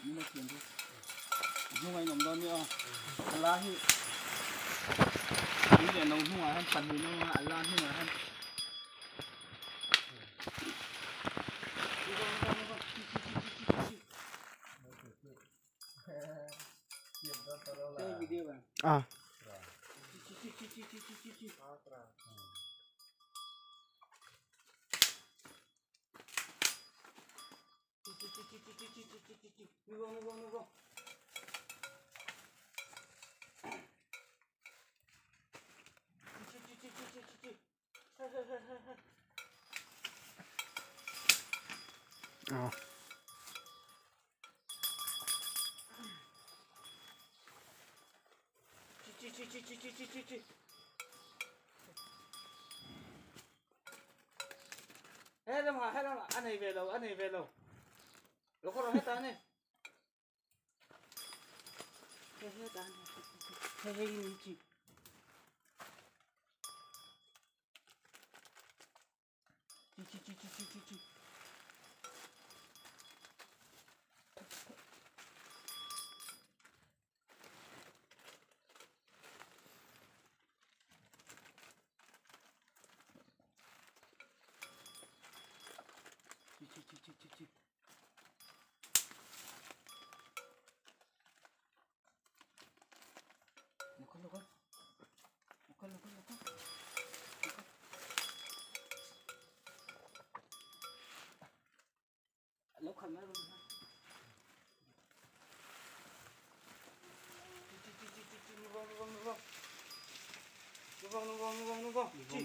như là tiền thôi nhưng mà nằm đó nữa là hi như là nông hoa hay phần thì nó hạ lan như là hay video bạn à à hết rồi anh này về đâu nó có hết ta này hết ta hết chị lúc khẩn